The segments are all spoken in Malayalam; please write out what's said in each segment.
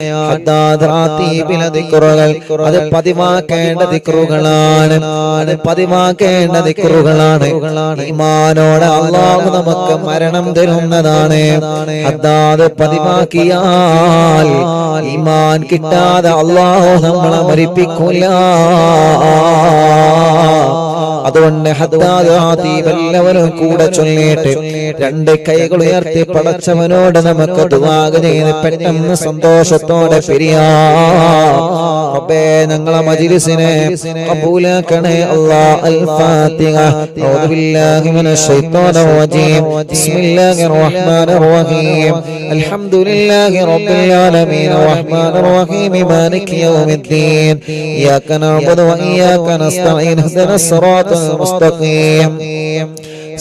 ഹദ്ദാദ് റാത്തീബിലെ ദിക്റുകൾ അത് പതിവാക്കേണ്ട ദിക്റുകളാണ്. അത് പതിവാക്കേണ്ട ദിക്റുകളാണ്. ഈമാനോടെ അല്ലാഹു നമുക്ക് മരണം തരുന്നതാണ്. ഹദ്ദാദ് പതിവാക്കിയാൽ ഈമാൻ കിട്ടാതെ അല്ലാഹു നമ്മളെ മരിപ്പിക്കില്ല. അതുകൊണ്ട് ഹദ്ദാദ് റാത്തീബ് എല്ലാവരും കൂടെ ചൊല്ലിയിട്ട് രണ്ട് കൈകൾ ഉയർത്തി പടച്ചവനോട് നമുക്ക് ദുആ ചെയ്ത് പെട്ടെന്ന് സന്തോഷത്തോടെ പിരിയാം. റബ്ബേ ഞങ്ങളെ മജ്ലിസിനെ ഖബൂലാക്കണേ അല്ലാഹ്. അൽ ഫാത്തിഹ. അഊദു ബില്ലാഹി മിനശ് ശൈത്വാനിർ റജീം. ബിസ്മില്ലാഹിർ റഹ്മാനിർ റഹീം. അൽഹംദുലില്ലാഹി റബ്ബിൽ ആലമീൻ റഹ്മാനിർ റഹീം മാലികി യൗമിദ്ദീൻ. ഇയ്യാക നഅ്ബുദു വ ഇയ്യാക നസ്തഈൻ. ഇഹ്ദിനസ് സിറാത്തൽ മുസ്തഖീം.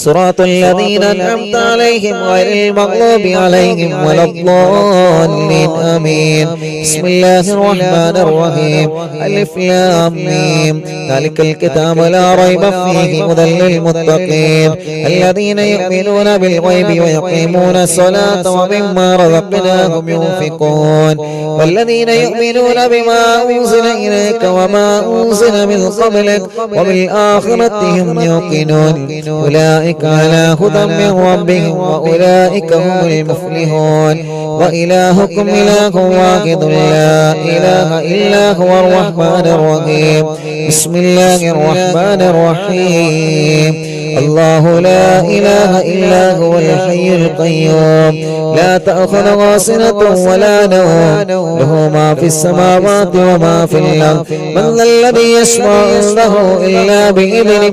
صراط الذين أنعمت عليهم غير المغضوب عليهم ولا الضالين آمين. بسم الله الرحمن الرحيم. ألف لام ميم. ذلك الكتاب لا ريب فيه هدى للمتقين الذين يؤمنون بالغيب ويقيمون الصلاة ومما رزقناهم ينفقون والذين يؤمنون بما أنزل إليك وما أنزل من قبلك وبالآخرة هم يوقنون أولئك على هدى من ربهم وأولئك هم المفلحون. وإلهكم إله واحد لا إله إلا هو الرحمن الرحيم. بسم الله الرحمن الرحيم. الله لا إله إلا هو الحي القيوم لا تأخذه سنة ولا نوم له ما في السماوات وما في الأرض من ذا الذي يشفع عنده إلا بإذنه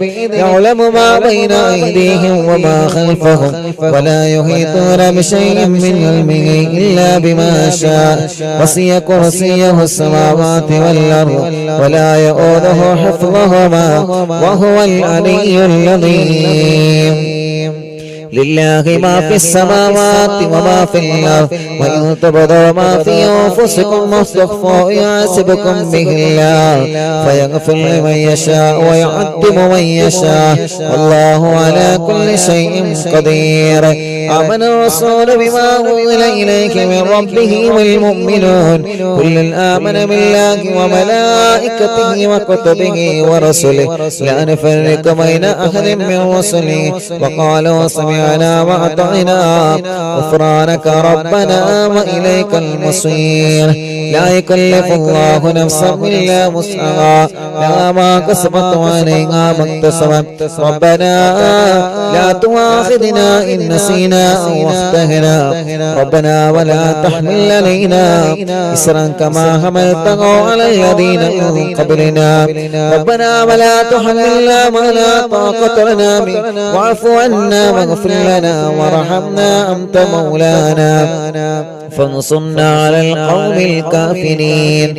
يعلم ما بين أيديهم وما خلفهم ولا يحيطون بشيء من علمه إلا بما شاء وسع كرسيه السماوات والأرض ولا يؤوده حفظهما وهو العلي العظيم. لله ما في السماوات وما في الأرض وإن تبدوا ما في أنفسكم واستخفوا يحاسبكم به الله فيغفر لمن يشاء ويعذب من يشاء والله على كل شيء قدير. آمن الرسول بما أنزل إليك من ربه والمؤمنون كل آمن بالله وملائكته وكتبه ورسله لا نفرق بين أحد من رسله وقالوا سمعنا وأطعنا غفرانك ربنا وإليك المصير. لا يكلف الله نفسا إلا وسعها لها ما كسبت وعليها ما اكتسبت ربنا لا تؤاخذنا إن نسينا أو أخطأنا ربنا ولا تحمل علينا إصرا كما حملته على الذين من قبلنا ربنا ولا تحملنا ما لا طاقة لنا به واعف عنا واغفر لنا وارحمنا أنت مولانا فانصرنا على القوم الكافرين.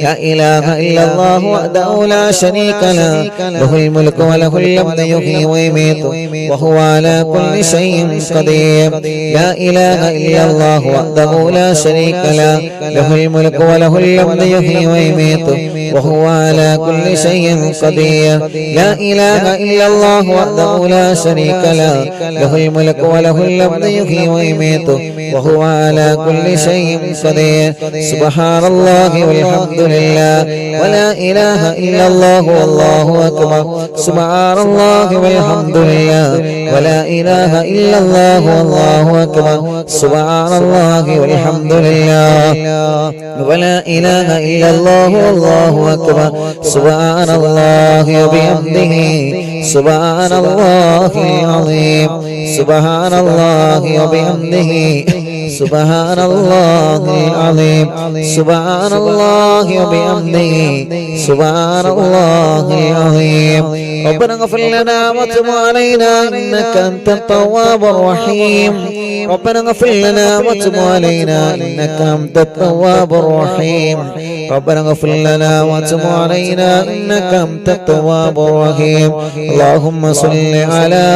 لا إله إلا الله وحده لا شريك له له الملك وله الحمد يحيي ويميت وهو على كل شيء قدير. لا إله إلا الله وحده لا شريك له له الملك وله الحمد يحيي ويميت وهو على كل شيء قدير. لا إله إلا الله وحده لا شريك له له الملك وله الحمد يحيي ويميت وهو على كل شيء قدير. سبحان الله والحمد لله ولا إله إلا الله والله أكبر. سبحان الله والحمد لله ولا إله إلا الله والله أكبر. سبحان الله والحمد لله ولا إله إلا الله والله أكبر. سبحان الله وبحمده سبحان الله العظيم. سبحان الله وبحمده سبحان الله العظيم. سبحان الله وبحمده سبحان الله العظيم. ربنا اغفر لنا وتب علينا إنك أنت التواب الرحيم. ربنا اغفر لنا وتب علينا إنك أنت التواب الرحيم. ربنا اغفر لنا وتب علينا إنك أنت التواب الرحيم. اللهم صل على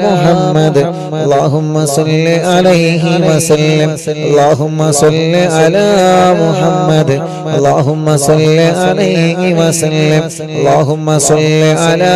محمد اللهم صل عليه وسلم. اللهم صل على محمد اللهم صل عليه وسلم. اللهم صل على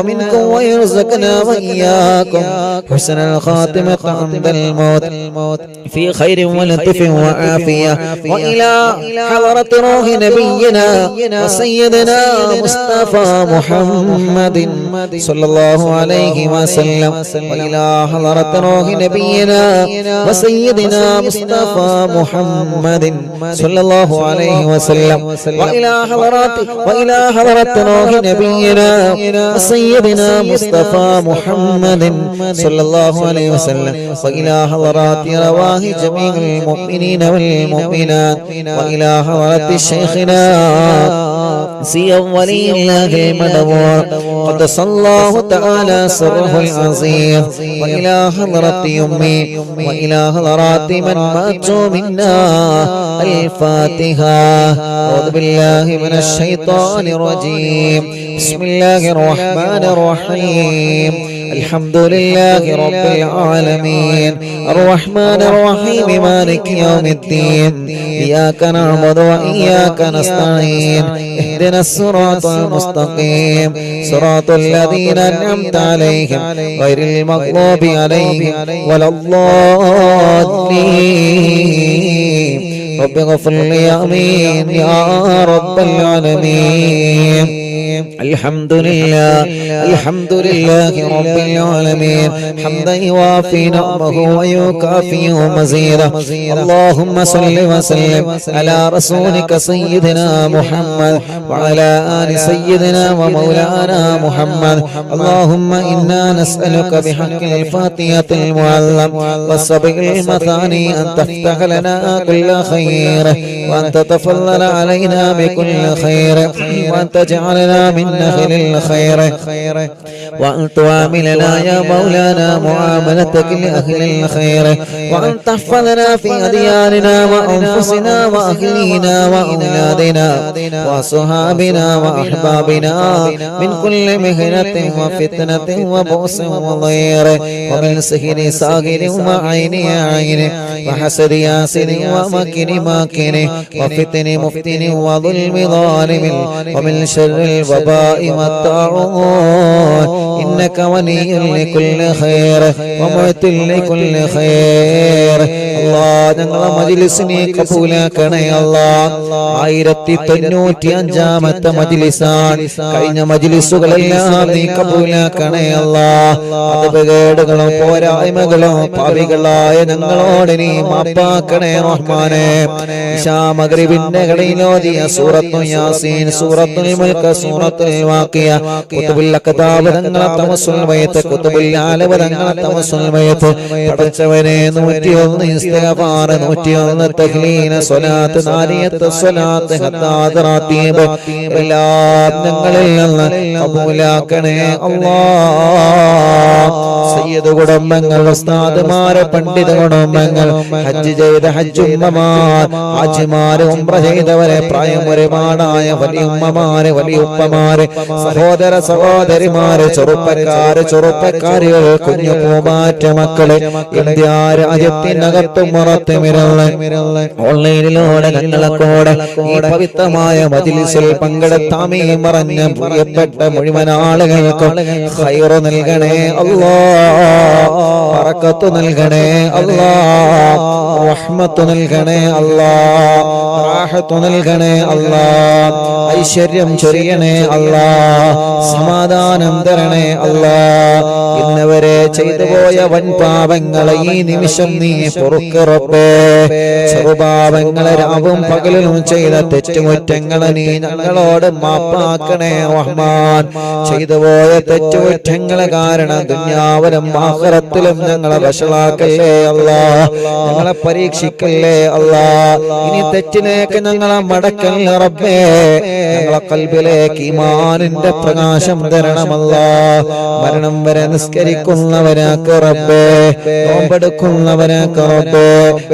ومنكم ويرزقنا وإياكم حسن الخاتمة عند الموت في خير ولطف وعافية. وإلى حضرة روح نبينا وسيدنا مصطفى محمد صلى الله عليه وسلم. وإلى حضرة روح نبينا وسيدنا مصطفى محمد صلى الله عليه وسلم. وإلى حضرة روح نبينا وسيدنا مصطفى محمد صلى الله عليه وسلم. وإلى حضرات رواح جميع المؤمنين والمؤمنات. وإلى حضرة شيخنا سي ولي الله المدبور قدس الله تعالى سره العظيم. وإلى حضرة أمي وإلى حضرات من ماتوا منا. الفاتحة. أعوذ بالله من الشيطان الرجيم. بسم الله الرحمن الرحيم. الحمد لله رب العالمين الرحمن الرحيم مالك يوم الدين إياك نعبد وإياك نستعين اهدنا الصراط المستقيم صراط الذين أنعمت عليهم غير المغضوب عليهم ولا الضالين. رب اغفر لي آمين يا رب العالمين. الحمد لله رب العالمين حمدا يوافي نعمه ويكافئ مزيدا. اللهم صل وسلم على رسولك سيدنا محمد وعلى آل سيدنا ومولانا محمد. اللهم إنا نسألك بحق الفاتحة المعلم والسبع المثاني أن تفتح لنا كل خير وأن تتفضل علينا بكل خير وأن تجعلنا من أهل الخير وأن تعاملنا يا مولانا معاملتك لأهل الخير وأن تحفظنا في أدياننا وأنفسنا وأهلينا وأولادنا وصحابنا وأحبابنا من كل مهنة وفتنة وبؤس وضير ومن سحر ساحر وعين عين وحسد ياسر ومكر ماكر وفتن مفتن وظلم ظالم ومن شر الوباء والطاعون إنك ولي لكل خير ومعطي لكل خير. الله ഞങ്ങളെ മജ്‌ലിസിനെ കബൂലാക്കണേ അല്ലാഹ്. 1095ാമത്തെ മജ്‌ലിസാണ്. കഴിഞ്ഞ മജ്‌ലിസുകളെല്ലാം നീ കബൂലാക്കണേ അല്ലാഹ്. അപകടങ്ങളും പോരായ്മകളും പാപികളായ ഞങ്ങളോട് നീ മാപ്പാക്കണേ റഹ്മാനേ. ഇശാ മഗ്രിബിന്റെ കളിലോദിയ സൂറത്തുൽ യാസീൻ സൂറത്തുൽ മുൽക്ക് സൂറത്തുൽ വാഖിയ കുതുബുൽ അഖതാബ് തങ്ങളെ തവസ്സുൽ വയത്ത് കുതുബുൽ ആലവ തങ്ങളെ തവസ്സുൽ വയത്ത് പടച്ചവനെ 101 ഇസ്തിഗ്ഫാർ 101 തഹ്ലീൽ സ്വലാത്ത് നാരിയത്ത് സ്വലാത്ത് ഹദ്ദാദ് റാത്തീബ് എല്ലാം ഞങ്ങളിൽ നിന്ന് കബൂലാക്കണേ അല്ലാഹ്. സയ്യിദ് കുടുംബങ്ങൾ ഉസ്താദുമാരെ പണ്ഡിത കുടുംബങ്ങൾ ഹജ്ജ് ചെയ്ത ഹജ്ജുമ്മമാർ ഹാജിമാര് ഉംറ ചെയ്തവരെ പ്രായം ഒരുപാടായ വലിയുമ്മമാര് വലിയുപ്പമാര് സഹോദര സഹോദരിമാര് ചെറുപ്പക്കാരികൾ കുഞ്ഞു പൂമാറ്റ മക്കളെ ഇന്ത്യ രാജ്യത്തിനകത്തും പുറത്തുമിരുന്ന് ഓൺലൈനിലൂടെ ഞങ്ങളെ കൂടെ ഈ പവിത്രമായ മജ്‌ലിസിൽ പങ്കെടുത്താമീൻ പറഞ്ഞ പ്രിയപ്പെട്ട മുഴുവൻ ആളുകൾക്കും ഖൈർ നൽകണേ അല്ലാഹ്. ബറക്കത്ത് നൽകണേ അല്ലാഹ്. റഹ്മത്ത് നൽകണേ അല്ലാഹ്. റാഹത്ത് നൽകണേ അല്ലാഹ്. ഐശ്വര്യം ചൊരിയണേ അല്ലാഹ്. സമാധാനം തരണേ അല്ലാഹ്. ഇന്നവരെ ചെയ്തു പോയ വൻ പാപങ്ങളെ ഈ നിമിഷം നീ പൊറുക്ക് റബ്ബേ. ചെറുപാപങ്ങളെ രാവും പകലും ചെയ്ത തെറ്റുകുറ്റങ്ങളെ നീ ഞങ്ങളോട് മാപ്പാക്കണേ റഹ്മാൻ. ചെയ്തു പോയ തെറ്റുകുറ്റങ്ങളെ കാരണം ദുനിയാവിലും ആഖിറത്തിലും ഞങ്ങളെ വഷളാക്കല്ലേ അല്ലാഹ്. ഞങ്ങളെ പരീക്ഷിക്കല്ലേ അല്ലാഹ്. ഇനി തെറ്റിലേക്ക് ഞങ്ങളെ മടക്കല്ലേ റബ്ബേ. ഞങ്ങളെ ഖൽബിലേക്ക് ഈമാനിന്റെ പ്രകാശം തരണമല്ലാഹ്. മരണം വരെ നിസ്കരിക്കുന്നവനാക്ക് റബ്ബേ. നോമ്പെടുക്കുന്നവനാക്ക് റബ്ബേ.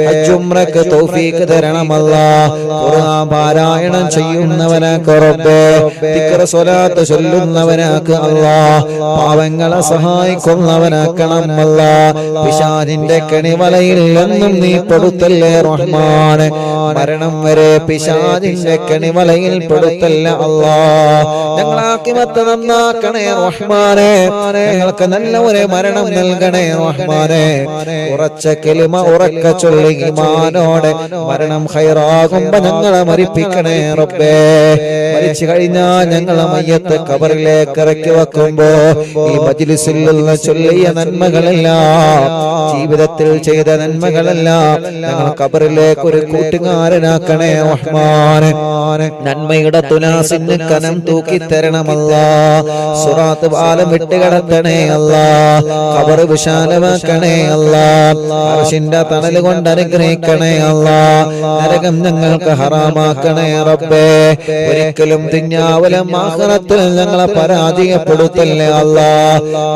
ഹജ്ജ് ഉംറക്ക് തൗഫീഖ് തരണമല്ലാഹ്. ഖുർആൻ പാരായണം ചെയ്യുന്നവനാക്ക് റബ്ബേ. ദിക്ർ സ്വലാത്ത് ചൊല്ലുന്നവനാക്ക് അല്ലാഹ്. പാവങ്ങളെ സഹായിക്കുന്നവനാക്ക് റഹ്മാനാക്കണം അല്ലാ. പിശാചിന്റെ കെണിവലയിൽ നിന്നും നീ പെടുത്തല്ലേ റഹ്മാനെ. മരണം വരെ പിശാചിന്റെ കെണിവലയിൽ പെടുത്തല്ല അല്ലാ. ഞങ്ങളെ ആഖിബത്ത് നന്നാക്കണേ റഹ്മാനെ. ഞങ്ങൾക്ക് നല്ല ഒരു മരണം നൽകണേ റഹ്മാനെ. ഉറച്ച കലിമ ഉറക്ക ചൊല്ലി ഈമാനോടെ മരണം ഖൈറാകുമ്പോ ഞങ്ങളെ മരിപ്പിക്കണേ റബ്ബേ. മരിച്ചു കഴിഞ്ഞാൽ ഞങ്ങളെ മയ്യത്ത് ഖബറിലേക്ക് ഇറക്കി വെക്കുമ്പോ ഈ മജ്ലിസിൽ നിന്ന് ചൊല്ലിയ നന്മകളെല്ലാം, ജീവിതത്തിൽ ചെയ്ത നന്മകളെല്ലാം ഞങ്ങൾ ഖബറിലേക്ക് ഒരു കൂട്ടുകാരനാക്കണേ റഹ്മാനെ. നന്മയുടെ തുലാസിന് കനം തൂക്കി തരണമല്ലാ. സിറാത്ത് പാലം വിട്ടുകിടത്തണേ അല്ലാ. ഖബർ വിശാലമാക്കണേ അല്ലാ. അർശിന്റെ തണൽ കൊണ്ട് അനുഗ്രഹിക്കണേ അല്ലാ. നരകം ഞങ്ങൾക്ക് ഹറാമാക്കണേ റബ്ബേ. ഒരിക്കലും ദുനിയാവിലും ആഖിറത്തിലും ഞങ്ങളെ പരാജയപ്പെടുത്തല്ലേ അല്ലാ.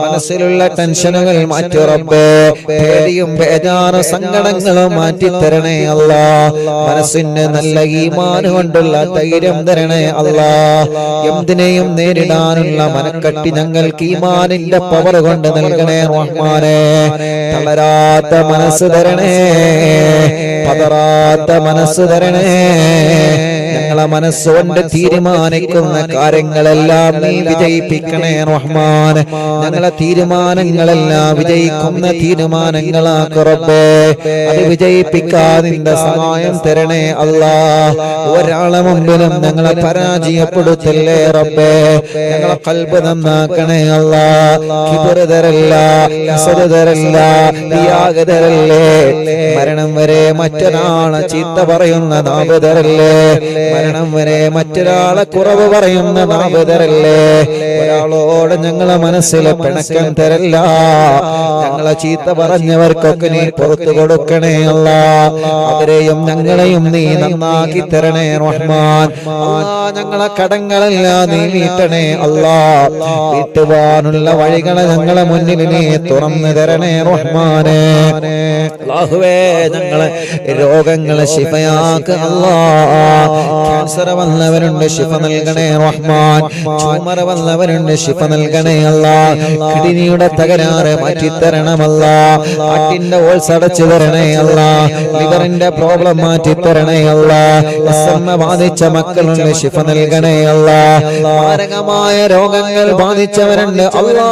മനസ്സിലുള്ള ടെൻഷനുകൾ മാറ്റി റബ്ബേ. പേടിയും ബേജാറും സങ്കടങ്ങളും മാറ്റി തരണേ അല്ലാ. മനസ്സിന് നല്ല ഈമാൻ കൊണ്ടുള്ള ധൈര്യം തരണേ അല്ലാ. എന്തിനേയും നേരിടാനുള്ള മനക്കട്ടി ഞങ്ങൾക്ക് ഈമാനിന്റെ പവർ കൊണ്ട് നൽകണേ റഹ്മാനെ. തളരാത്ത മനസ്സ് തരണേ, പതറാത്ത മനസ്സ് തരണേ. ഞങ്ങളെ മനസ്സുകൊണ്ട് തീരുമാനിക്കുന്ന കാര്യങ്ങളെല്ലാം നീ വിജയിപ്പിക്കണേ റഹ്മാനെ. ഞങ്ങളെ തീരുമാനങ്ങളെല്ലാം വിജയിക്കുന്ന തീരുമാനങ്ങളാക്ക് റബ്ബേ. അത് വിജയിപ്പിക്കാൻ നിന്റെ സഹായം തരണേ അല്ലാ. ഒരാളെ മുമ്പിലും ഞങ്ങളെ പരാജയപ്പെടുത്തല്ലേ റബ്ബേ. ഞങ്ങളെ ഖൽബ് നന്നാക്കണേ അല്ലാ. കിബ്റ് തരല്ല, ഹസദ് തരല്ല, റിയാഗ് തരല്ലേ. മരണം വരെ മറ്റൊരാളെ ചീത്ത പറയുന്ന നാവ് തരല്ലേ. മരണം വരെ മറ്റൊരാളെ കുറവ് പറയുന്ന നാവ് തരല്ലേ. ഒരാളോട് ഞങ്ങളെ മനസ്സിലെ പിണക്കം തരല്ല. ഞങ്ങളെ ചീത്ത പറഞ്ഞവർക്കൊക്കെ നീ പുറത്തു കൊടുക്കണേ അല്ലാ. അവരെയും ഞങ്ങളെയും നീ നന്നാക്കി തരണേ റഹ്മാൻ. ഞങ്ങളെ കടങ്ങളെല്ലാം നീ വീട്ടണേ അല്ലാ. വീട്ടുവാനുള്ള വഴികളെ ഞങ്ങളെ മുന്നിൽ നീ തുറന്നു തരണേ റഹ്മാനെ. അല്ലാഹുവേ, ഞങ്ങളെ രോഗങ്ങളെ ശിഫയാക്ക് അല്ലാ. ക്യാൻസർ വന്നവരുണ്ട്, ശിഫ നൽകണേ റഹ്മാൻ. ട്യൂമർ വന്നവരുണ്ട്, ശിഫ നൽകണേ അല്ലാ. കിഡ്നിയുടെ തകരാറ് മാറ്റിത്തരണമല്ലാ. ഹാർട്ടിന്റെ ഹോൾസ് അടച്ചു തരണേ അല്ലാ. ലിവറിന്റെ പ്രോബ്ലം മാറ്റിത്തരണേ അല്ലാ. ബാധിച്ച മക്കളുണ്ട്, ശിഫ നൽകണേ അല്ലാ. മാരകമായ രോഗങ്ങൾ ബാധിച്ചവരുണ്ട് അല്ലാ.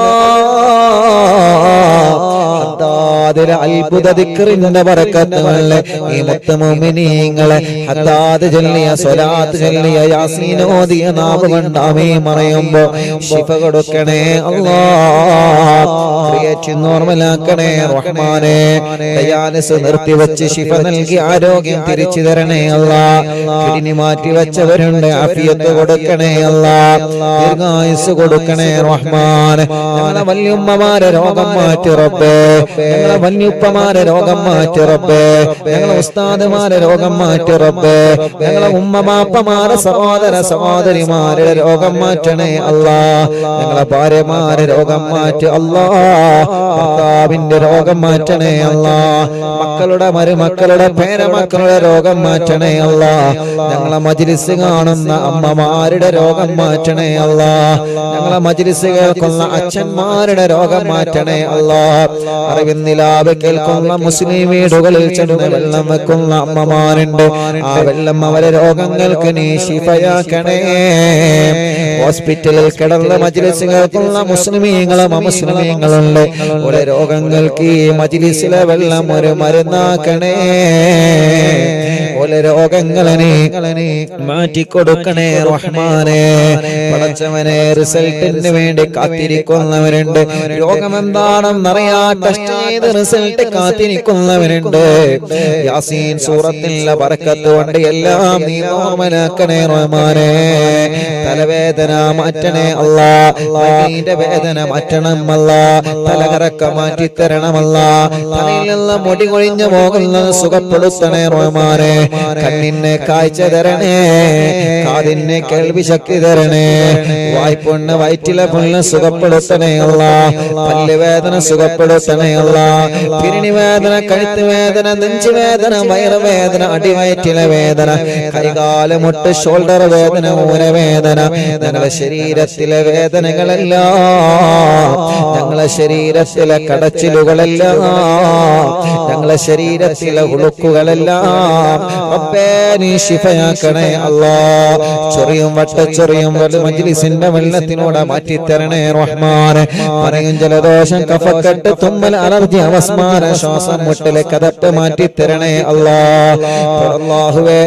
അതിലെ അത്ഭുത ദിക്റിന്റെ ബറക്കത്തുകളെ ഈ മുത്ത് മുഅ്മിനീങ്ങളെ ഹദ്ദാദ് ചൊല്ലിയ സ്വലാത്ത് ചൊല്ലിയ യാസീൻ ഓതിയ നാവ് കൊണ്ട് ആമീൻ പറയുമ്പോ ശിഫ കൊടുക്കണേ അല്ലാഹ്. ക്രിയേറ്റ് നോർമലാക്കണേ റഹ്മാനെ. ഡയാലിസിസ് നിർത്തിവെച്ച് ശിഫ നൽകി ആരോഗ്യം തിരിച്ചു തരണേ അല്ലാഹ്. കിഡ്നി മാറ്റി വെച്ചവരുണ്ട്, ആഫിയത്ത് കൊടുക്കണേ അല്ലാഹ്. ദീർഘായുസ് കൊടുക്കണേ റഹ്മാനെ. ഞങ്ങളെ വല്യുമ്മമാരെ രോഗം മാറ്റി റബ്ബേ. ഞങ്ങളെ വല്യുപ്പമാരെ രോഗം മാറ്റി റബ്ബേ. ഞങ്ങളെ ഉസ്താദുമാരെ രോഗം മാറ്റി റബ്ബേ. ഞങ്ങളെ ഉമ്മമാപ്പമാരെ സഹോദര സഹോദരിമാരുടെ രോഗം മാറ്റണേ അല്ലാ. ഞങ്ങളെ ഭാര്യമാരെ രോഗം മാറ്റി അല്ലാ. ഭർത്താവിന്റെ രോഗം മാറ്റണേ അല്ലാ. മക്കളുടെ മരുമക്കളുടെ പേരമക്കളുടെ രോഗം മാറ്റണേ അല്ലാ. ഞങ്ങളെ മജ്ലിസ് കാണുന്ന അമ്മമാരുടെ രോഗം മാറ്റണേ അല്ലാ. ഞങ്ങളെ മജ്ലിസ് കേൾക്കുന്ന അച്ഛന്മാരുടെ രോഗം മാറ്റണേ അല്ലാ. അറിവിന്നിലാവ് കേൾക്കുന്ന മുസ്ലിം വീടുകളിൽ ചെന്ന് വെള്ളം വെക്കുന്ന അമ്മമാരുണ്ട്. ആ വെള്ളം അവരെ രോഗങ്ങൾക്ക് നീ ശിഫയാക്കണേ. ഹോസ്പിറ്റലിൽ കിടന്ന മജ്ലിസ് കേൾക്കുന്ന മുസ്ലിമീങ്ങളും അമുസ്ലിമീങ്ങളുണ്ട്. ഒരു രോഗങ്ങൾക്ക് ഈ മജ്ലിസിലെ വെള്ളം ഒരു മരുന്നാക്കണേ. ഓലെ രോഗങ്ങളെ മാറ്റിക്കൊടുക്കണേ റഹ്മാനെ. പടച്ചവനെ, റിസൾട്ടിന് വേണ്ടി കാത്തിരിക്കുന്നവരുണ്ട്. രോഗം എന്താണെന്നറിയാ ടെസ്റ്റ് ചെയ്ത് റിസൾട്ട് കാത്തിരിക്കുന്നവരുണ്ട്. യാസീൻ സൂറത്തിലെ ബറക്കത്ത് കൊണ്ട് എല്ലാം നീ നോർമലാക്കണേ റഹ്മാനെ. തലവേദന മാറ്റണേ അല്ലാ. കൈയിന്റെ വേദന മാറ്റണം അല്ലാ. തലകറക്ക മാറ്റിത്തരണമല്ലാ. തലയിൽ നിന്ന് മുടി കൊഴിഞ്ഞു പോകുന്നത് സുഖപ്പെടുത്തണേ റഹ്മാനെ. കണ്ണിനെ കാഴ്ച തരണേ. കാതിനെ കേൾവി ശക്തി തരണേ. വായ്പുണ്ണ് വയറ്റിലെ പുണ്ണ് സുഖപ്പെടുത്തണേ അല്ലാ. പല്ലുവേദന സുഖപ്പെടുത്തണേ അല്ലാ. പിരിണി വേദന, കഴുത്ത് വേദന, നെഞ്ചുവേദന, വയറുവേദന, അടിവയറ്റിലെ വേദന, കൈകാല് മുട്ട്, ഷോൾഡർ വേദന, ഊരവേദന, ഞങ്ങളുടെ ശരീരത്തിലെ വേദനകളെല്ലാം, ഞങ്ങളുടെ ശരീരത്തിലെ കടച്ചിലുകളെല്ലാം, ഞങ്ങളുടെ ശരീരത്തിലെ ഉളുക്കുകളെല്ലാം റബ്ബേ നീ ശിഫയാക്കണേ അല്ലാഹ്. ചൊറിയും വട്ടച്ചൊറിയും മജ്ലിസിന്റെ വെള്ളത്തിനോട് മാറ്റിത്തരണേ റഹ്മാനെ. പറയും ജലദോഷം, കഫക്കെട്ട്, തുമ്മൽ, അലർജി, അവസ്മാര, ശ്വാസം മുട്ടല്, കഥപ്പ് മാറ്റിത്തരണേ അല്ലാഹ്. അല്ലാഹുവേ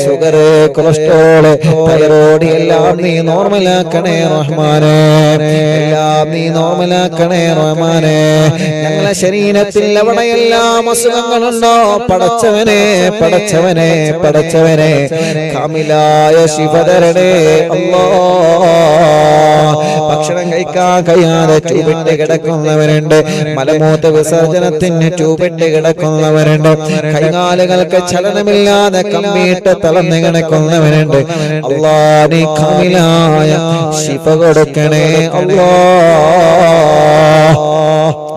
ഷുഗർ, കൊളസ്ട്രോള്, തൈറോയ്ഡ് എല്ലാം നീ നോർമലാക്കണേ റഹ്മാനെ. എല്ലാം നീ നോർമലാക്കണേ റഹ്മാനെ. ഞങ്ങളെ ശരീരത്തിൽ എവിടെയെല്ലാം അസുഖങ്ങളുണ്ടോ പടച്ചവനെ, പടച്ചവനെ, പടച്ചവനെ കാമിലായ ശിഫ തരണേ അല്ലാഹ്. ഭക്ഷണം കഴിക്കാൻ കഴിയാതെ ട്യൂബിട്ട് കിടക്കുന്നവരുണ്ട്, മലമൂത്ര വിസർജനത്തിന് ട്യൂബിട്ട് കിടക്കുന്നവരുണ്ട്, കൈകാലുകൾക്ക് ചലനമില്ലാതെ കമ്പിയിട്ട് തളർന്ന് കിടക്കുന്നവരുണ്ട്. അല്ലാഹ് നീ കാമിലായ ശിഫ കൊടുക്കണേ അല്ലാഹ്.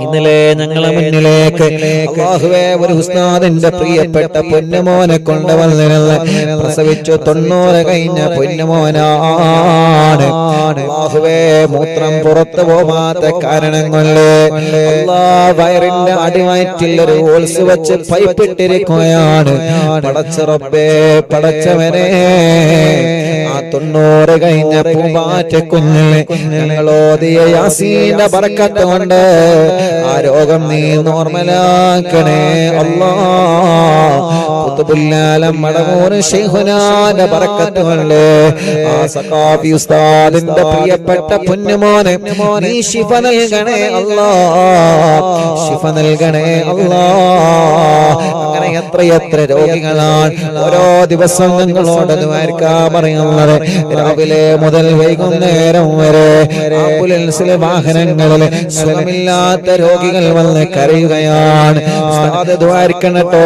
ഇന്നലെ ഞങ്ങളെ മുന്നിലേക്ക് അല്ലാഹുവേ ഒരു ഉസ്താദിന്റെ പ്രിയപ്പെട്ട പൊന്നുമോനെ കൊണ്ടുവന്നിരുന്ന പ്രസവിച്ചു 90 കഴിഞ്ഞ പൊന്നുമോനാണ്. അല്ലാഹുവേ മൂത്രം പുറത്തു പോകാത്ത കാരണം കൊണ്ട് അല്ലാഹ് വയറിന്റെ അടിവയറ്റിൽ ഒരു ഹോൾസ് വെച്ച് പൈപ്പിട്ടിരിക്കുകയാണ്. പടച്ച റബ്ബേ, പടച്ചവനെ ആ 90 കഴിഞ്ഞ പൂമ്പാറ്റ കുഞ്ഞിനെ ഞങ്ങൾ ഓതിയ യാസീന്റെ ബറക്കത്ത് കൊണ്ട് ആ രോഗം നീ നോർമലാക്കണേ അല്ലാഹ്. ഖുതുബുല്ലാലം മടവൂർ ശൈഖുനാന്റെ ബറക്കത്ത് കൊണ്ട് ആ സഖാഫി ഉസ്താദിന്റെ പ്രിയപ്പെട്ട പൊന്നുമോനെ നീ ശിഫ നൽകണേ അല്ലാഹ്, ശിഫ നൽകണേ അല്ലാഹ്. അങ്ങനെ എത്രയെത്ര രോഗികളാണ് ഓരോ ദിവസം ഞങ്ങളോട് ദ്വാരക്കാൻ പറയുന്നത്. രാവിലെ മുതൽ വൈകുന്നേരം വരെ ആംബുലൻസിലെ വാഹനങ്ങളിൽ സുഖമില്ലാത്ത രോഗികൾ വന്ന് കരയുകയാണ്. ഉസ്താദ് ദ്വാരക്കണട്ടോ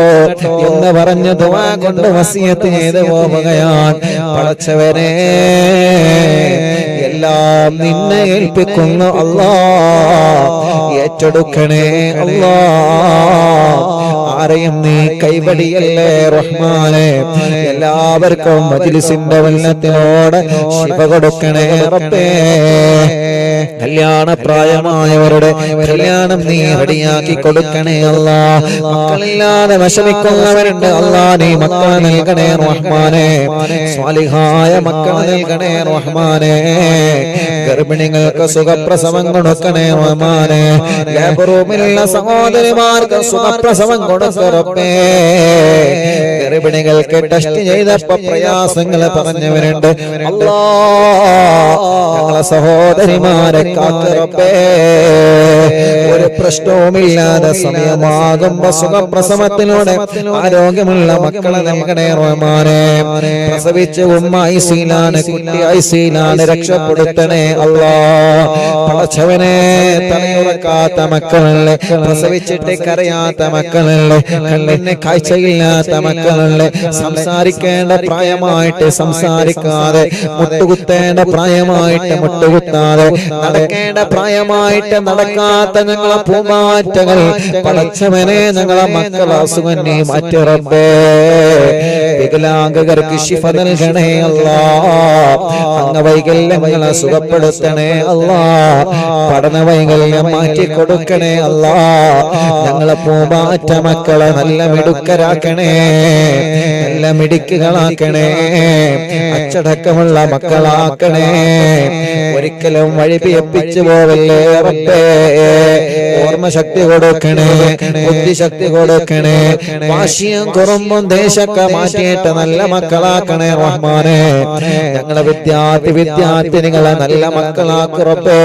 എന്ന് പറഞ്ഞ് ദുആ കൊണ്ട് വസിയത്ത് ചെയ്ത് പോവുകയാണ്. പടച്ചവനെ എല്ലാം നിന്നെ ഏൽപ്പിക്കുന്നു അല്ലാഹ്, ഏറ്റെടുക്കണേ അല്ലാഹ്. ആരെയും നീ കൈവടിയല്ലേ റഹ്മാനെ. എല്ലാവർക്കും മജ്ലിസിന്റെ വെള്ളത്തിനോട് ശിഫ കൊടുക്കണേ റബ്ബേ. കല്യാണ പ്രായമായവരുടെ കല്യാണം നീ റെഡിയാക്കി കൊടുക്കണേ അല്ലാഹ്. മക്കളില്ലാതെ വിഷമിക്കുന്നവരുണ്ട് അല്ലാഹ്, നീ മക്കളെ നൽകണേ റഹ്മാനെ. സ്വാലിഹായ മക്കളെ നൽകണേ റഹ്മാനെ. ഗർഭിണികൾക്ക് സുഖപ്രസവം കൊടുക്കണേ റഹ്മാനെ. ലാബ് റൂമിലുള്ള സഹോദരിമാർക്ക് സുഖപ്രസവം കൊടുക്കണേ റബ്ബേ. ഗർഭിണികൾക്ക് ടെസ്റ്റ് ചെയ്തപ്പോൾ പ്രയാസങ്ങൾ പറഞ്ഞവരുണ്ട് അല്ലാഹ്, ഞങ്ങളെ സഹോദരിമാരെ കാക്ക് റബ്ബേ. ഒരു പ്രശ്നവുമില്ലാതെ സമയമാകുമ്പോ സുഖപ്രസവത്തിലൂടെ ആരോഗ്യമുള്ള മക്കളെ നൽകണേ റഹ്മാനെ. പ്രസവിച്ച് ഉമ്മ ഐസിയിലാണ്, കുട്ടി ഐസിയിലാണ്, രക്ഷപ്പെടുത്തണേ അല്ലാഹ്. പടച്ചവനെ തലയുറക്കാത്ത മക്കളല്ലേ, പ്രസവിച്ചിട്ട് കരയാത്ത മക്കളല്ലേ, കണ്ണിന് കാഴ്ചയില്ലാത്ത മക്കളല്ലേ, സംസാരിക്കേണ്ട പ്രായമായിട്ട് സംസാരിക്കാതെ, മുട്ടുകുത്തേണ്ട പ്രായമായിട്ട് മുട്ടുകുത്താതെ, നടക്കേണ്ട പ്രായമായിട്ട് നടക്കാത്ത ഞങ്ങളെ പൂമാറ്റകൾ പടച്ചവനെ ഞങ്ങളെ മക്കളെ അസുഖം നീ മാറ്റി റബ്ബേ. വികലാംഗർക്ക് ശിഫ നൽകണേ അല്ലാഹ്. അംഗവൈകല്യങ്ങളെ സുഖപ്പെടുത്തണേ അല്ലാഹ്. പഠന വൈകല്യം മാറ്റി കൊടുക്കണേ അല്ലാഹ്. ഞങ്ങളെ പൂമാറ്റ മക്കളെ നല്ല മിടുക്കരാക്കണേ, നല്ല മിടുക്കുകളാക്കണേ, അച്ചടക്കമുള്ള മക്കളാക്കണേ. ഒരിക്കലും വഴിപിയപ്പിച്ചു പോവല്ലേ റബ്ബേ. ഓർമ്മശക്തി കൊടുക്കണേ, ബുദ്ധിശക്തി കൊടുക്കണേ, വാശിയും കുറുമ്പും ദേശമൊക്കെ മാറ്റിയിട്ട് നല്ല മക്കളാക്കണേ റഹ്മാനെ. ഞങ്ങളെ വിദ്യാർത്ഥിനികളെ നല്ല മക്കളാക്ക് റബ്ബേ.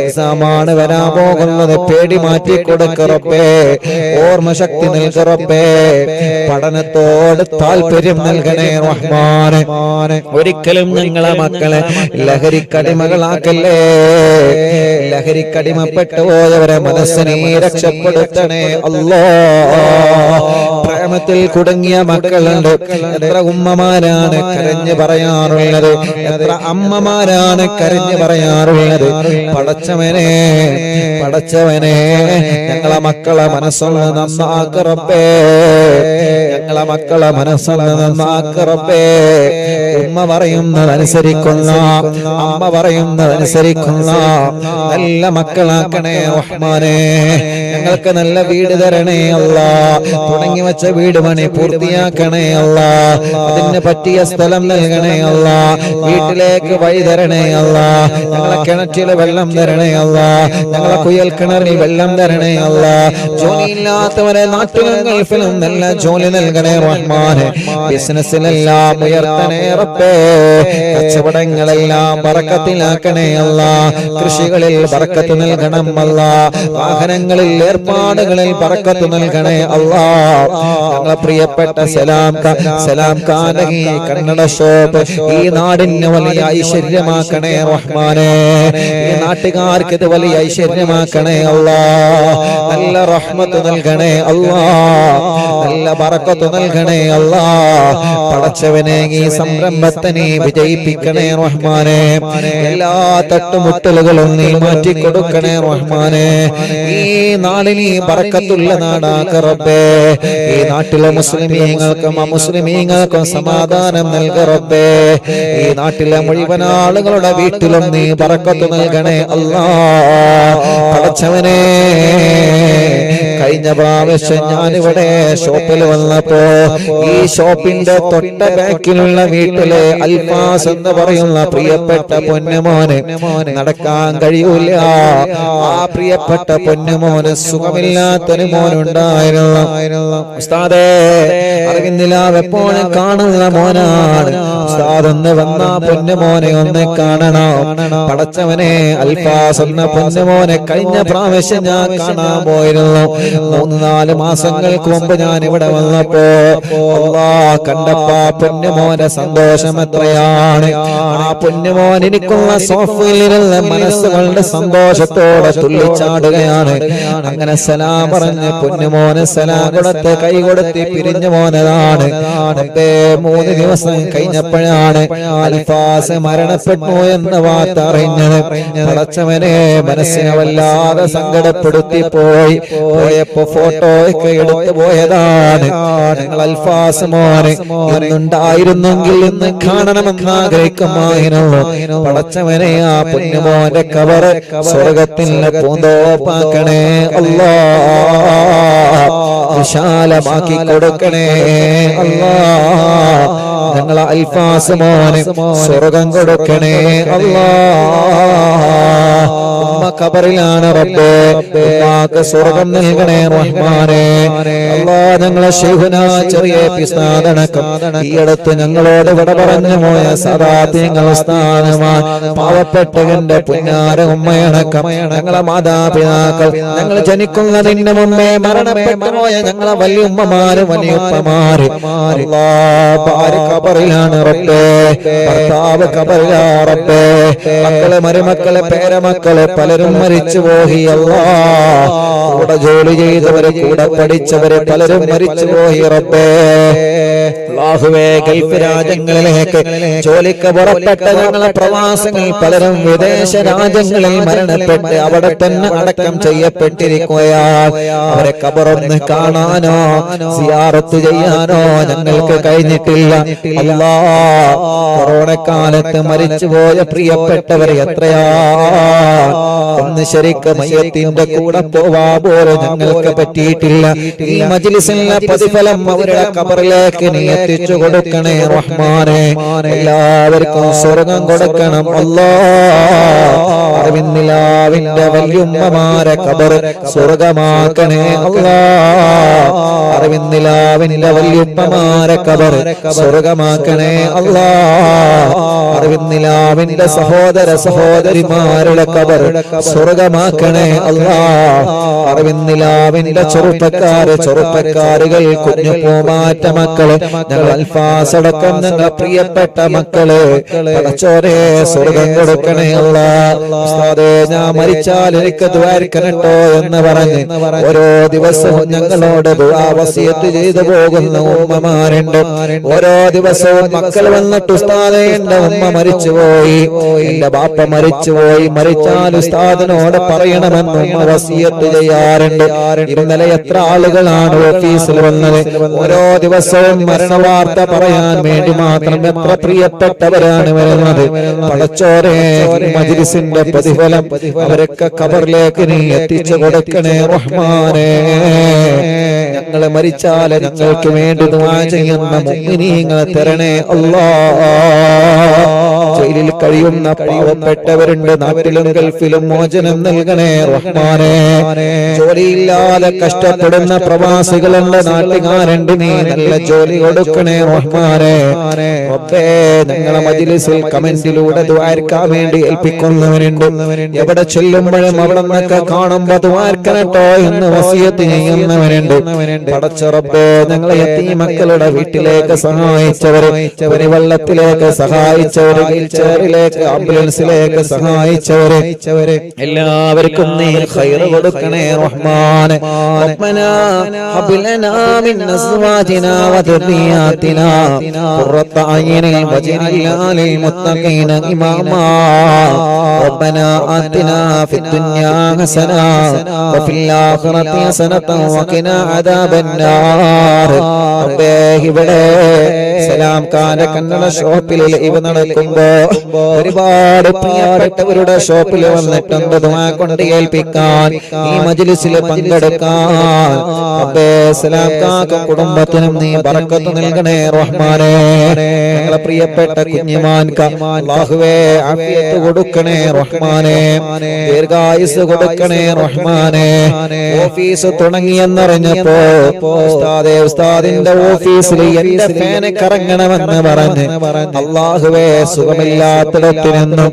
എക്സാമാണ് വരാൻ പോകുന്നത്, പേടി മാറ്റി കൊടുക്ക റബ്ബേ. ഓർമ്മശക്തി നൽക റബ്ബേ. പഠനത്തോട് താല്പര്യം നൽകണേ റഹ്മാനെ. ഒരിക്കലും ഞങ്ങളെ മക്കളെ ലഹരിക്കടിമകളാക്കല്ലേ. ലഹരിക്കടിമപ്പെട്ടു പോയവരെ മനസ്സിനെ രക്ഷപ്പെടുത്തണേ അല്ലാഹ്. പ്രേമത്തിൽ കുടുങ്ങിയ മക്കളുണ്ട്. എത്ര ഉമ്മമാരാണ് കരഞ്ഞു പറയാറുള്ളത്, എത്ര അമ്മമാരാണ് കരഞ്ഞു പറയാറുള്ളത്. പടച്ചവനെ പടച്ചവനെ ഞങ്ങളെ മക്കളെ മനസ്സൊന്ന് നന്നാക്ക് റബ്ബേ, ഞങ്ങളെ മക്കളെ മനസ്സൊന്ന് നന്നാക്ക് റബ്ബേ. ഉമ്മ പറയുന്നതനുസരിക്കുന്ന, അമ്മ പറയുന്നതനുസരിക്കുന്ന നല്ല മക്കളാക്കണേ റഹ്മാനേ. ഞങ്ങൾക്ക് നല്ല വീട് തരണേ അല്ലാ, തുടങ്ങി വെച്ച വീട് പണി പൂർത്തിയാക്കണേ അല്ലാ, അതിന് പറ്റിയ സ്ഥലം നൽകണേ അല്ലാ, വീട്ടിലേക്ക് വഴി തരണേ അല്ലാ, ഞങ്ങളെ കിണറ്റില് വെള്ളം തരണേ അല്ലാ, ഞങ്ങളെ കുയൽ കിണറിൽ വെള്ളം തരണേ അല്ലാ. ജോലിയില്ലാത്തവരെ നാട്ടിലും ഗൾഫിലും നല്ല ജോലി നൽകണേ റഹ്മാനെ. ബിസിനസ്സിലെല്ലാം ഉയർത്തണേ റബ്ബേ, കച്ചവടങ്ങളെല്ലാം ബറക്കത്തിലാക്കണേ അല്ലാ, കൃഷികളിൽ ബറക്കത്ത് നൽകണം അല്ലാ, വാഹനങ്ങളിൽ ഏർപ്പാടുകളിൽ ബറക്കത്ത് നൽകണേ അല്ലാ. ഞങ്ങളെ പ്രിയപ്പെട്ട സലാം കാനകി കന്നഡ ഷോപ്പ് ഈ നാടിന് വലിയ ഐശ്വര്യമാക്കണേ റഹ്മാനെ. ഈ നാട്ടുകാർക്ക് ഇത് വലിയ ഐശ്വര്യമാക്കണേ അല്ലാ. നല്ല റഹ്മത്ത് നൽകണേ അല്ലാ, നല്ല ബറക്കത്ത് നൽകണേ അല്ലാ. പടച്ചവനെ ഈ സംരംഭത്തിനെ വിജയിപ്പിക്കണേ റഹ്മാനെ. എല്ലാ തട്ടുമുട്ടലുകളും നീ മാറ്റി കൊടുക്കണേ റഹ്മാനെ. ഈ നാടിന് ബറക്കത്തുള്ള നാടാക്ക റബ്ബേ. ഈ നാട്ടിലെ മുസ്ലിമീങ്ങൾക്കും അമുസ്ലിമീങ്ങൾക്കും സമാധാനം നൽക റബ്ബേ. ഈ നാട്ടിലെ മുഴുവൻ ആളുകളുടെ വീട്ടിലും നീ ബറക്കത്ത് നൽകണേ അല്ലാ. പടച്ചവനെ കഴിഞ്ഞ പ്രാവശ്യം ഞാനിവിടെ ഷോപ്പിൽ വന്നപ്പോ ഈ ഷോപ്പിന്റെ തൊട്ട ബാക്കിലുള്ള വീട്ടിലെ അൽഫാസ് എന്ന് പറയുന്ന പ്രിയപ്പെട്ട പൊന്നുമോന് നടക്കാൻ കഴിയൂല. ആ പ്രിയപ്പെട്ട പൊന്നുമോന് സുഖമില്ലാത്തൊരു മോനുണ്ടായിരുന്നു. ഉസ്താദേ അറിവിന്നില്ലാതെ എപ്പോഴും കാണുന്ന മോനാണ്. ഉസ്താദ് ഒന്ന് വന്ന പൊന്നുമോനെ ഒന്ന് കാണണം. പടച്ചവനെ അൽഫാസ് എന്ന പൊന്നുമോനെ കഴിഞ്ഞ പ്രാവശ്യം ഞാൻ കാണാൻ പോയിരുന്നു. 3-4 മാസങ്ങൾക്ക് മുമ്പ് ഞാൻ ഇവിടെ വന്നപ്പോ അല്ലാഹ് കണ്ടപ്പോ പൊന്നുമോന്റെ സന്തോഷം എത്രയാണ്. ആ പൊന്നുമോൻ എനിക്കുള്ള സോഫയിലിരുന്ന മനസ്സുകളുടെ സന്തോഷത്തോടെ തുള്ളിച്ചാടുകയാണ്. അങ്ങനെ സലാം പറഞ്ഞ് പൊന്നുമോന് സലാം കൊടുത്ത് കൈ കൊടുത്ത് പിരിഞ്ഞു പോന്നതാണ്. 3 ദിവസം കഴിഞ്ഞപ്പോഴാണ് അൽഫാസ് മരണപ്പെട്ടു എന്ന വാർത്ത അറിഞ്ഞത്. പടച്ചവനെ മനസ്സിനെ വല്ലാതെ സങ്കടപ്പെടുത്തി പോയപ്പോ ഫോട്ടോ ഒക്കെ എടുത്തു പോയതാണ്. ഞങ്ങൾ അൽഫാസ് മോനെ ഇന്നുണ്ടായിരുന്നെങ്കിൽ ഇന്ന് കാണണമെന്ന് ആഗ്രഹിക്കുമായിരുന്നു. പടച്ചവനെ ആ പൊന്നുമോന്റെ കബർ സ്വർഗത്തിന്റെ പൂന്തോപ്പാക്കണേ അല്ലാ, വിശാലമാക്കി കൊടുക്കണേ അല്ലാ. ഞങ്ങളെ അൽഫാസ് മോനെ സ്വർഗം കൊടുക്കണേ അല്ലാ. ഉമ്മ ഖബറിലാണ് റബ്ബേ, ഉമ്മാക്ക് സ്വർഗം നൽകണേ റഹ്മാനേ അല്ലാ. ഞങ്ങളെ ശൈഖുന ചെറിയ പിസ്താദടക്കം ഈ അടുത്ത് ഞങ്ങളോട് വിട പറഞ്ഞു പോയ സദാത്യങ്ങൾ സ്ഥാനമാണ് പാവപ്പെട്ടവന്റെ പുന്നാര ഉമ്മയടക്കം ഞങ്ങളെ മാതാപിതാക്കൾ, ഞങ്ങൾ ജനിക്കുന്നതിന് മുമ്പേ മരണപ്പെട്ടു പോയ ഞങ്ങളെ വലിയ ഉമ്മമാര് വലിയുപ്പമാര് അല്ലാ ഖബറിലാണ് റബ്ബേ. ഭർത്താവ് ഖബറിലാ റബ്ബേ. മക്കളെ മരുമക്കളെ പേരമക്കളെ പലരും മരിച്ചു പോയി അല്ലാ. കൂടെ ജോലി ചെയ്തവരെ കൂടെ പഠിച്ചവരെ പലരും മരിച്ചു പോയി റബ്ബേ. അല്ലാഹുവേ ഗൾഫ് രാജ്യങ്ങളിലേക്ക് ജോലിക്ക് പുറപ്പെട്ട ഞങ്ങളെ പ്രവാസികൾ പലരും വിദേശ രാജ്യങ്ങളിൽ മരണപ്പെട്ട് അവിടെ തന്നെ അടക്കം ചെയ്യപ്പെട്ടിരിക്കുകയാണ്. അവരെ ഖബറൊന്ന് കാണാനോ സിയാറത്ത് ചെയ്യാനോ ഞങ്ങൾക്ക് കഴിഞ്ഞിട്ടില്ല അല്ലാ. കൊറോണ കാലത്ത് മരിച്ചുപോയ പ്രിയപ്പെട്ടവർ എത്രയാ, ഒന്ന് ശരിക്കും മയ്യത്തിന്റെ കൂടെ പോവാ പോലും ഞങ്ങൾക്ക് പറ്റിയിട്ടില്ല. ഈ മജ്ലിസിലെ പ്രതിഫലം അവരുടെ ഖബറിലേക്ക് നീ എത്തിച്ചു കൊടുക്കണേ റഹ്മാനെ. എല്ലാവർക്കും സ്വർഗം കൊടുക്കണം അല്ലാ. അറിവിന്നിലാവിന്റെ വല്യുമ്മമാരെ ഖബർ സ്വർഗമാക്കണേ അല്ലാ. അറിവിന്നിലാവിന്റെ വല്യുമ്മമാരെ ഖബർ സ്വർഗമാക്കണേ അല്ലാ. അറിവിന്നിലാവിന്റെ സഹോദര സഹോദരിമാരുടെ ഖബർ സ്വർഗമാക്കണേ അല്ലാ. അറിവിന്നിലാവിന്റെ ചെറുപ്പക്കാരുകൾ, കുഞ്ഞു പൂമാറ്റ മക്കള്, ഞങ്ങൾ അൽഫാസടക്കം ഞങ്ങളെ പ്രിയപ്പെട്ട മക്കള്, പടച്ചോനെ സ്വർഗം കൊടുക്കണേ അല്ലാ. ഉസ്താദേ, ഞാൻ മരിച്ചാൽ എനിക്ക് ദ്വാരിക്കണട്ടോ എന്ന് പറഞ്ഞ് ഓരോ ദിവസവും ഞങ്ങളോട് ദുആ വസിയത്ത് ചെയ്തു പോകുന്ന ഉമ്മമാരുണ്ട്. ഓരോ ദിവസവും മക്കൾ വന്നിട്ട് ഉസ്താദേ എന്റെ ഉമ്മ മരിച്ചുപോയി, എന്റെ ബാപ്പ മരിച്ചുപോയി, മരിച്ചാൽ ഉസ്താദിനോട് പറയണമെന്ന് ഉമ്മ വസിയത്ത് ചെയ്യാറുണ്ട്. ഇന്നലെ എത്ര ആളുകളാണ് ഓഫീസിൽ വന്നത്, ഓരോ ദിവസവും മരണവാർത്ത പറയാൻ വേണ്ടി മാത്രം എത്ര പ്രിയപ്പെട്ടവരാണ് വരുന്നത്. പടച്ചോനെ, മജ്‌ലിസിന്റെ പ്രതിഫലം അവരൊക്കെ ഖബറിലേക്ക് നീ എത്തിച്ചു കൊടുക്കണേ റഹ്മാനേ. ഞങ്ങളെ മരിച്ചാൽ ഞങ്ങൾക്ക് വേണ്ടി ദുആ ചെയ്യുന്ന മുഅ്മിനീങ്ങളെ തരണേ അല്ലാഹ്. ജയിലിൽ കഴിയുന്ന പാവപ്പെട്ടവരുണ്ട്, നാട്ടിലും ഗൾഫിലും മോചനം നൽകണേ റഹ്മാനേ. ജോലിയില്ലാതെ കഷ്ടപ്പെടുന്ന പ്രവാസികളുണ്ട്, നാട്ടുകാരുണ്ട്, നീ നല്ല ജോലി കൊടുക്കണേ റഹ്മാനേ. റബ്ബേ, ഞങ്ങളെ മജ്‌ലിസിൽ കമന്റിലൂടെ ദുആർക്കാൻ വേണ്ടി ഏൽപ്പിക്കുന്നവരുണ്ട്. എവിടെ ചെല്ലുമ്പോഴും അവിടെ നിന്നൊക്കെ കാണുമ്പോ ദുആർക്കണട്ടോ എന്ന് വസിയത്ത് ചെയ്യുന്നവരുണ്ട്. പടച്ച റബ്ബേ, ഞങ്ങളെ യതീം മക്കളുടെ വീട്ടിലേക്ക് സഹായിച്ചവരെ, വെള്ളത്തിലേക്ക് സഹായിച്ചവരെ, വീൽചെയറിലേക്ക് ആംബുലൻസിലേക്ക് സഹായിച്ചവരെ എല്ലാവർക്കും നീ ഖൈർ കൊടുക്കണേ റഹ്മാനെ. റബ്ബനാ ഹബ് ലനാ മിൻ അസ്വാജിനാ വദുരിയാതിനാ ഖുറത അയ്നിൻ വജ്അൽനാ ലിൽ മുത്തഖീന ഇമാമാ. റബ്ബനാ ആതിനാ ഫിദ് ദുനിയാ ഹസന വഫിൽ ആഖിറതി ഹസനത വഖിനാ അദാബന്നാർ. റബ്ബേ, ഇവിടെ സലാം കാല കന്നഡ ഷോപ്പിൽ ഇവ നടക്കുമ്പോ ഒരുപാട് പ്രിയപ്പെട്ടവരുടെ ഷോപ്പിൽ വന്നിട്ടുണ്ട് ദുആ കൊണ്ട് ഏൽപ്പിക്കാൻ, ഈ മജ്‌ലിസിൽ പങ്കെടുക്കാൻ. റബ്ബേ, സലാം കാക്ക കുടുംബത്തിനും നീ ബറക്കത്ത് നൽകണേ റഹ്മാനേ. ഞങ്ങളെ പ്രിയപ്പെട്ട കുഞ്ഞിമാൻക അല്ലാഹുവേ ആഫിയത്ത് കൊടുക്കണേ റഹ്മാനേ, ദീർഘായുസ് കൊടുക്കണേ റഹ്മാനേ. ഓഫീസ് തുടങ്ങിയെന്നറിഞ്ഞപ്പോ ഉസ്താദേ, ഉസ്താദിന്റെ ഓഫീസിൽ എന്റെ ഫാന് കറങ്ങണമെന്ന് പറഞ്ഞ് അല്ലാഹുവേ സുഖമില്ലാത്തിടത്ത് നിന്നും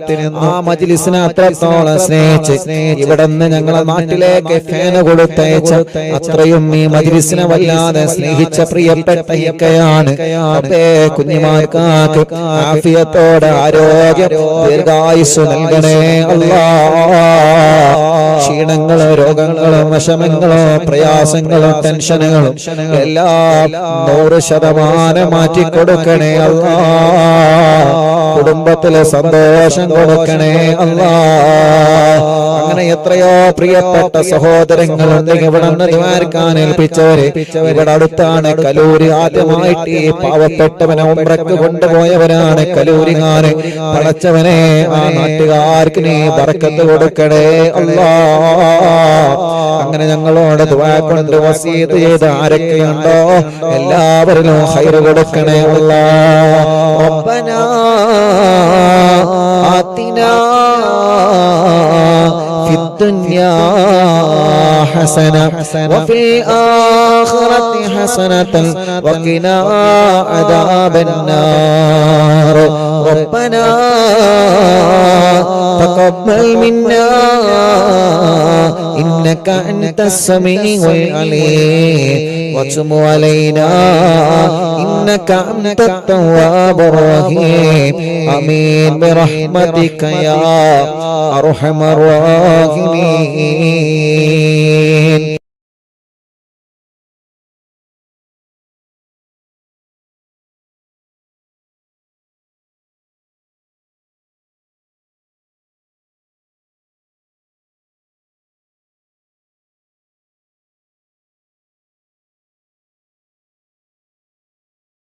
ആ മജ്‌ലിസിനെ അത്രത്തോളം സ്നേഹിച്ച് ഇവിടുന്ന് ഞങ്ങളെ നാട്ടിലേക്ക് ഫാന് കൊടുത്തയച്ച അത്രയും ഈ മജ്‌ലിസിനെ വല്ലാതെ സ്നേഹിച്ച പ്രിയപ്പെട്ട ഇക്കയാണ്. അപ്പേ, കുഞ്ഞിമാർക്കാക്ക് ആഫിയത്തോടെ ആരോഗ്യം ദീർഘായുസ് നൽകണേ അല്ലാഹ്. ക്ഷീണങ്ങളോ രോഗങ്ങളോ വിഷമങ്ങളോ പ്രയാസങ്ങളോ ടെൻഷനുകളും എല്ലാം 100% മാറ്റിക്കൊടുക്കണേ അല്ലാഹ്. കുടുംബത്തിലെ സന്തോഷം കൊടുക്കണേ അല്ലാഹ്. അങ്ങനെ എത്രയോ പ്രിയപ്പെട്ട സഹോദരങ്ങളുണ്ട് ഇവിടെ നിന്ന് ദ്വാരക്കാൻ ഏൽപ്പിച്ചവരെ. ഇവിടെ അടുത്താണ് കലൂര്. ആദ്യമായിട്ട് ഈ പാവപ്പെട്ടവനെ ഉംറക്ക് കൊണ്ടുപോയവരാണ് കലൂരികാര്. പടച്ചവനെ, ആ നാട്ടുകാർക്ക് നീ ബറക്കത്ത് കൊടുക്കണേ അല്ലാഹ്. അങ്ങനെ ഞങ്ങളോട് ദുആ കൊണ്ട് വസീയത്ത് ചെയ്ത് ആരൊക്കെയുണ്ടോ എല്ലാവരിലും ഖൈർ കൊടുക്കണേ അല്ലാഹ്. റബ്ബനാ ആതിനാ ഫിദ് ദുനിയാ ഹസന വഫിൽ ആഖിറതി ഹസനതൻ വഖിനാ അദാബന്നാർ. റബ്ബനാ തഖബ്ബൽ മിന്നാ إنك أنت السميع العليم وتب علينا إنك أنت التواب الرحيم آمين برحمتك يا أرحم الراحمين.